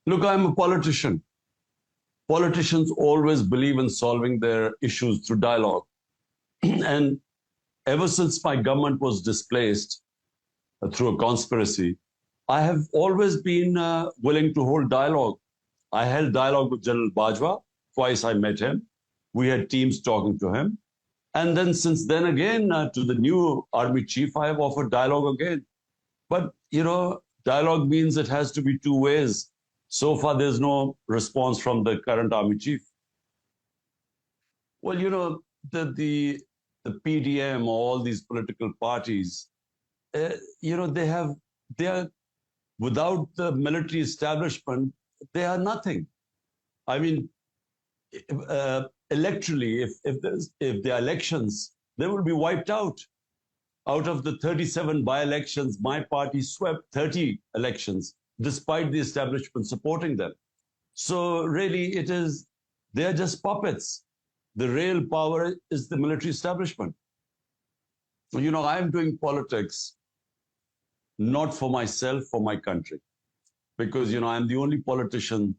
Look, I'm a politician. Politicians always believe in solving their issues through dialogue. And ever since my government was displaced through a conspiracy, I have always been willing to hold dialogue. I held dialogue with General Bajwa. Twice I met him. We had teams talking to him. And then since then again, to the new army chief, I have offered dialogue again. But, dialogue means it has to be two ways. So far, there's no response from the current army chief. Well, the PDM, all these political parties, they are, without the military establishment, they are nothing. I mean, electorally, if there are elections, they will be wiped out. Out of the 37 by-elections, my party swept 30 elections, despite the establishment supporting them. So really, they are just puppets. The real power is the military establishment. I'm doing politics not for myself, for my country. Because, I'm the only politician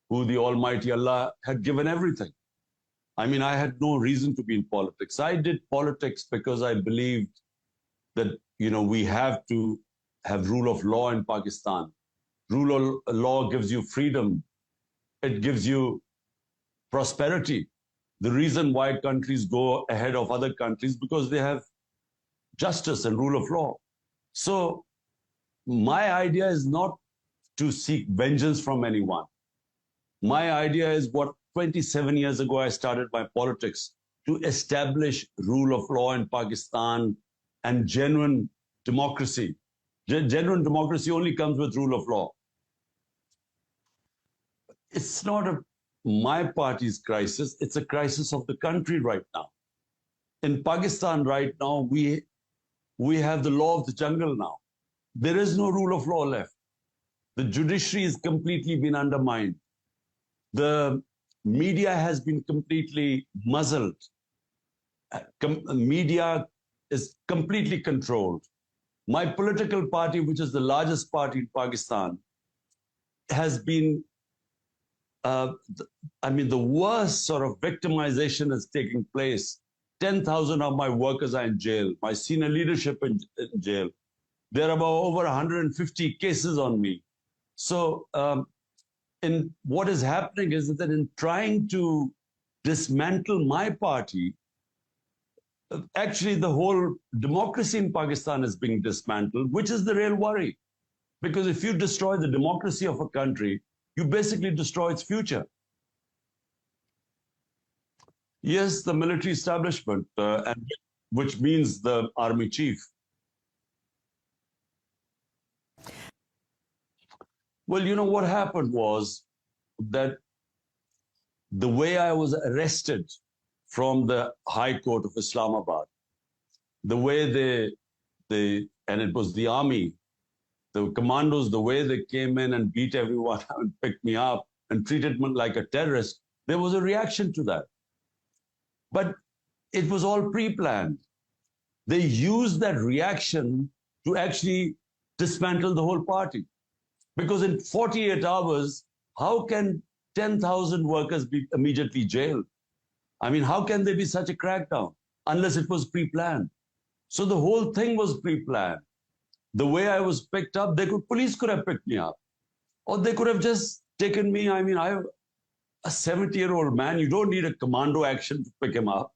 who the Almighty Allah had given everything. I mean, I had no reason to be in politics. I did politics because I believed that, we have to have rule of law in Pakistan. Rule of law gives you freedom. It gives you prosperity. The reason why countries go ahead of other countries because they have justice and rule of law. So my idea is not to seek vengeance from anyone. My idea is what 27 years ago I started my politics, to establish rule of law in Pakistan and genuine democracy. Genuine democracy only comes with rule of law. It's not my party's crisis, it's a crisis of the country right now. In Pakistan right now, we have the law of the jungle now. There is no rule of law left. The judiciary has completely been undermined. The media has been completely muzzled. Media is completely controlled. My political party, which is the largest party in Pakistan, has been, the worst sort of victimization is taking place. 10,000 of my workers are in jail, my senior leadership in jail. There are about over 150 cases on me. So, and what is happening is that in trying to dismantle my party, actually the whole democracy in Pakistan is being dismantled, which is the real worry. Because if you destroy the democracy of a country, you basically destroy its future. Yes, the military establishment, and which means the army chief. Well, what happened was that the way I was arrested from the High Court of Islamabad, the way and it was the army, the commandos, the way they came in and beat everyone and picked me up and treated me like a terrorist, there was a reaction to that. But it was all pre-planned. They used that reaction to actually dismantle the whole party. Because in 48 hours, how can 10,000 workers be immediately jailed? I mean, how can there be such a crackdown unless it was pre-planned? So the whole thing was pre-planned. The way I was picked up, police could have picked me up. Or they could have just taken me. I mean, I'm a 70-year-old man. You don't need a commando action to pick him up.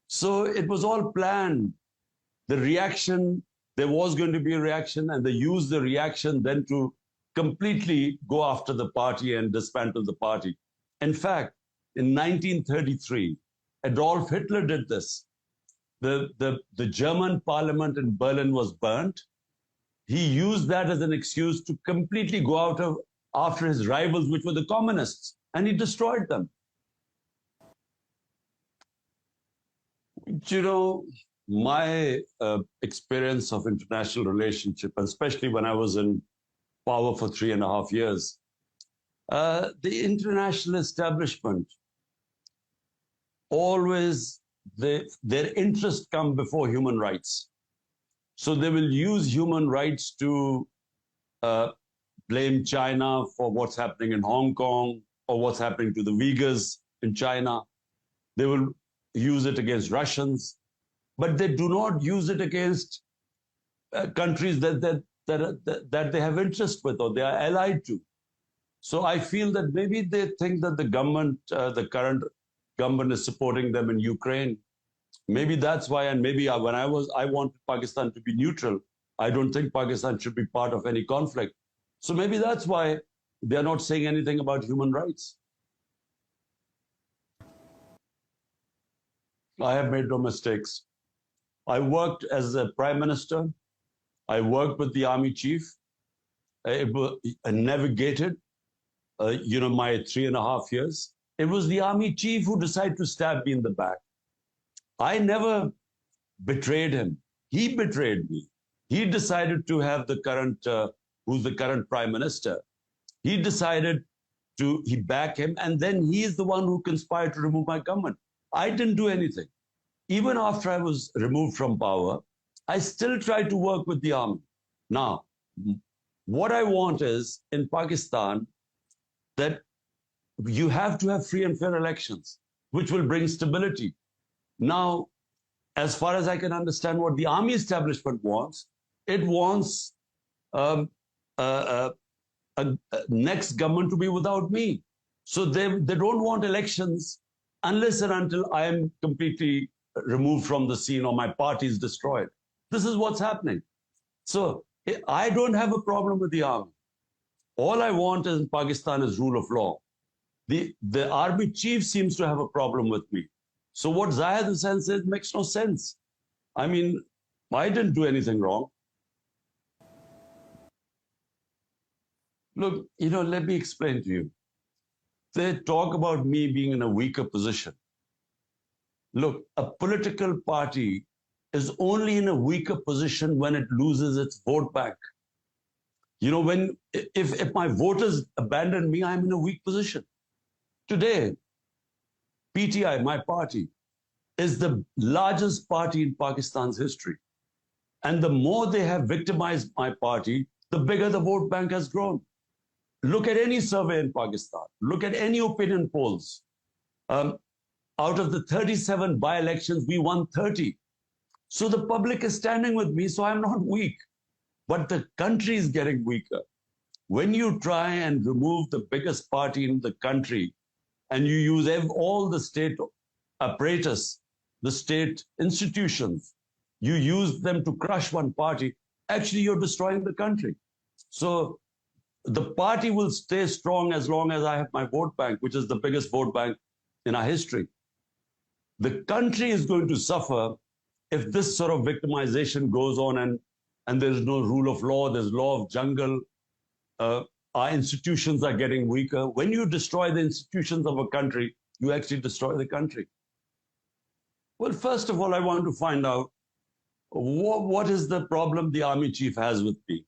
So it was all planned. The reaction, there was going to be a reaction, and they used the reaction then to completely go after the party and dismantle the party. In fact, in 1933, Adolf Hitler did this. The German parliament in Berlin was burnt. He used that as an excuse to completely go after his rivals, which were the communists, and he destroyed them. My experience of international relationship, especially when I was in power for 3.5 years, the international establishment always, their interests come before human rights. So they will use human rights to blame China for what's happening in Hong Kong or what's happening to the Uyghurs in China. They will use it against Russians, but they do not use it against countries that they have interest with or they are allied to. So I feel that maybe they think that the government, the current government, is supporting them in Ukraine. Maybe that's why, and maybe I wanted Pakistan to be neutral. I don't think Pakistan should be part of any conflict. So maybe that's why they're not saying anything about human rights. I have made no mistakes. I worked as a prime minister. I worked with the army chief. I navigated, my 3.5 years. It was the army chief who decided to stab me in the back. I never betrayed him. He betrayed me. He decided to have the current, who's the current prime minister. He decided he back him, and then he is the one who conspired to remove my government. I didn't do anything. Even after I was removed from power, I still tried to work with the army. Now, what I want is, in Pakistan, that you have to have free and fair elections, which will bring stability. Now, as far as I can understand what the army establishment wants, it wants a next government to be without me. So they don't want elections unless and until I am completely removed from the scene or my party is destroyed. This is what's happening. So I don't have a problem with the army. All I want in Pakistan is rule of law. The army chief seems to have a problem with me. So what Zahid Hussain said makes no sense. I mean, I didn't do anything wrong. Look, let me explain to you. They talk about me being in a weaker position. Look, a political party is only in a weaker position when it loses its vote bank. If my voters abandon me, I'm in a weak position. Today, PTI, my party, is the largest party in Pakistan's history. And the more they have victimized my party, the bigger the vote bank has grown. Look at any survey in Pakistan. Look at any opinion polls. Out of the 37 by-elections, we won 30. So the public is standing with me, so I'm not weak. But the country is getting weaker. When you try and remove the biggest party in the country, and you use all the state apparatus, the state institutions, you use them to crush one party, actually you're destroying the country. So the party will stay strong as long as I have my vote bank, which is the biggest vote bank in our history. The country is going to suffer if this sort of victimization goes on and there's no rule of law, there's law of jungle, our institutions are getting weaker. When you destroy the institutions of a country, you actually destroy the country. Well, first of all, I want to find out what is the problem the army chief has with me.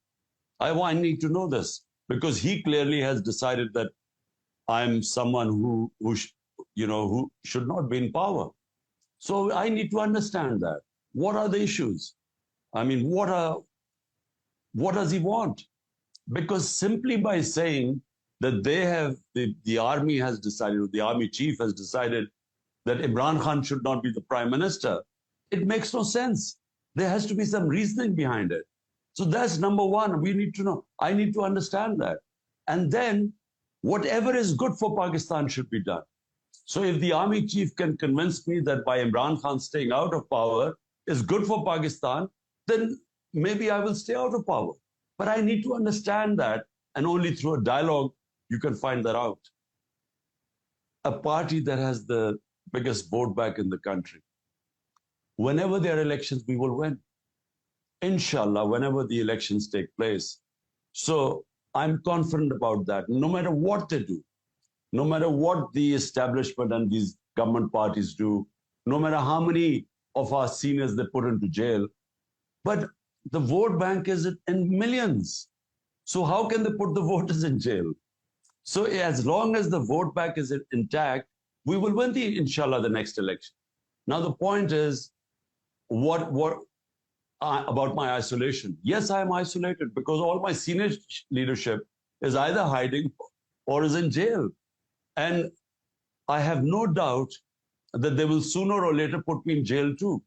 I need to know this because he clearly has decided that I'm someone who should not be in power. So I need to understand that. What are the issues? I mean, what does he want? Because simply by saying that the army has decided, or the army chief has decided that Imran Khan should not be the prime minister, it makes no sense. There has to be some reasoning behind it. So that's number one. We need to know. I need to understand that. And then whatever is good for Pakistan should be done. So if the army chief can convince me that by Imran Khan staying out of power is good for Pakistan, then maybe I will stay out of power. But I need to understand that, and only through a dialogue you can find that out. A party that has the biggest vote bank in the country, whenever there are elections, we will win. Inshallah, whenever the elections take place. So I'm confident about that. No matter what they do, no matter what the establishment and these government parties do, no matter how many of our seniors they put into jail, but the vote bank is in millions. So how can they put the voters in jail? So as long as the vote bank is intact, we will win inshallah, the next election. Now the point is, about my isolation? Yes, I am isolated because all my senior leadership is either hiding or is in jail. And I have no doubt that they will sooner or later put me in jail too.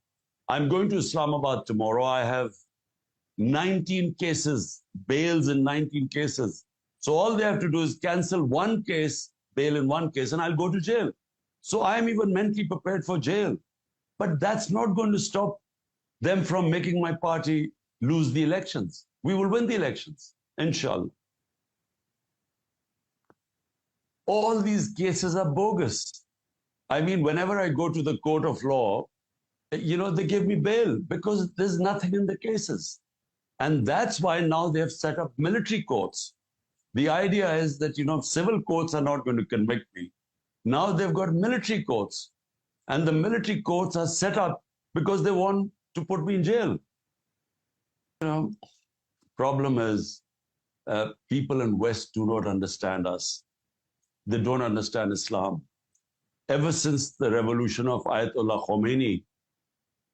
I'm going to Islamabad tomorrow. I have 19 cases, bails in 19 cases. So all they have to do is cancel one case, bail in one case, and I'll go to jail. So I am even mentally prepared for jail. But that's not going to stop them from making my party lose the elections. We will win the elections, inshallah. All these cases are bogus. I mean, whenever I go to the court of law, they give me bail because there's nothing in the cases. And that's why now they have set up military courts. The idea is that, civil courts are not going to convict me. Now they've got military courts. And the military courts are set up because they want to put me in jail. Problem is, people in West do not understand us. They don't understand Islam. Ever since the revolution of Ayatollah Khomeini,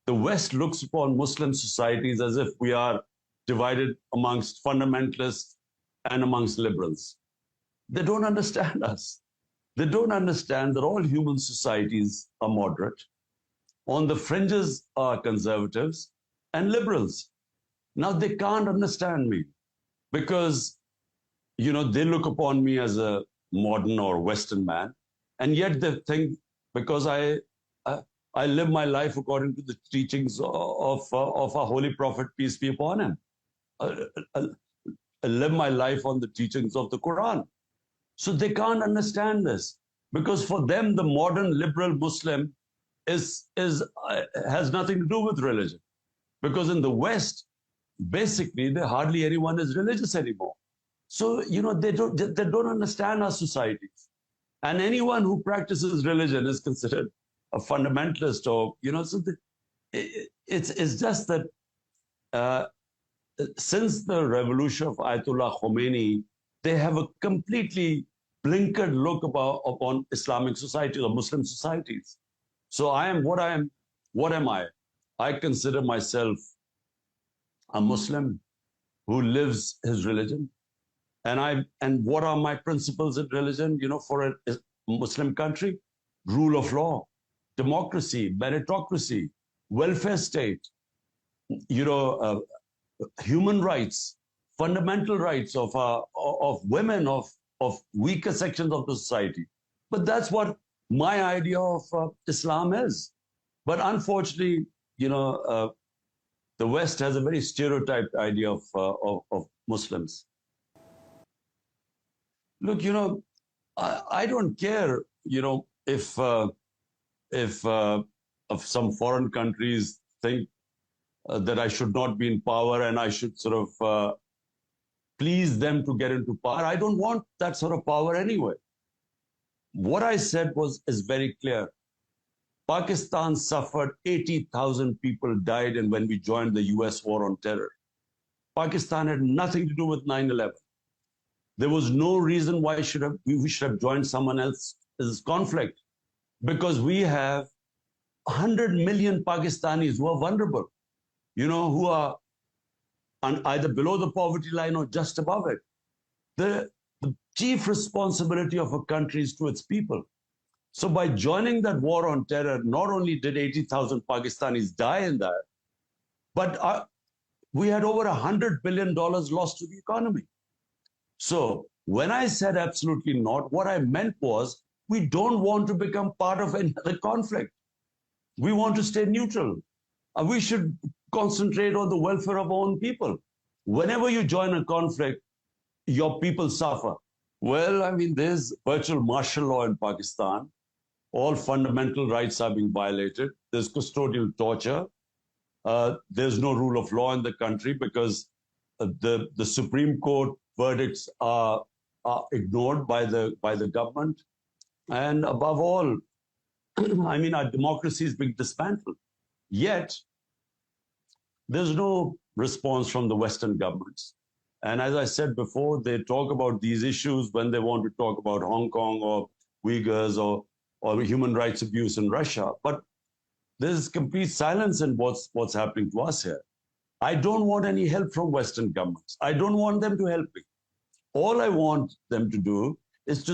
the West looks upon Muslim societies as if we are divided amongst fundamentalists and amongst liberals. They don't understand us. They don't understand that all human societies are moderate. On the fringes are conservatives and liberals. Now they can't understand me because, they look upon me as a modern or Western man, and yet they think because I live my life according to the teachings of our holy prophet, peace be upon him. I live my life on the teachings of the Quran. So they can't understand this because for them, the modern liberal Muslim has nothing to do with religion. Because in the West, basically, hardly anyone is religious anymore. So, they don't understand our societies. And anyone who practices religion is considered a fundamentalist or, so it's just that since the revolution of Ayatollah Khomeini, they have a completely blinkered look upon Islamic societies or Muslim societies. So what am I? I consider myself a Muslim who lives his religion. And what are my principles in religion, for a Muslim country? Rule of law, democracy, meritocracy, welfare state, human rights, fundamental rights of women, of weaker sections of the society. But that's what my idea of Islam is. But unfortunately, the West has a very stereotyped idea of Muslims. Look, I don't care, if some foreign countries think that I should not be in power and I should sort of please them to get into power. I don't want that sort of power anyway. What I said is very clear. Pakistan suffered, 80,000 people died, and when we joined the US war on terror. Pakistan had nothing to do with 9/11. There was no reason why we should have joined someone else's conflict, because we have 100 million Pakistanis who are vulnerable, who are either below the poverty line or just above it. The chief responsibility of a country is to its people. So by joining that war on terror, not only did 80,000 Pakistanis die in that, but we had over $100 billion lost to the economy. So when I said absolutely not, what I meant was we don't want to become part of another conflict. We want to stay neutral. We should concentrate on the welfare of our own people. Whenever you join a conflict, your people suffer. Well, I mean, there's virtual martial law in Pakistan. All fundamental rights are being violated. There's custodial torture. There's no rule of law in the country because the Supreme Court verdicts are ignored by the government. And above all, I mean, our democracy is being dismantled. Yet, there's no response from the Western governments. And as I said before, they talk about these issues when they want to talk about Hong Kong or Uyghurs or human rights abuse in Russia. But there's complete silence in what's happening to us here. I don't want any help from Western governments. I don't want them to help me. All I want them to do is to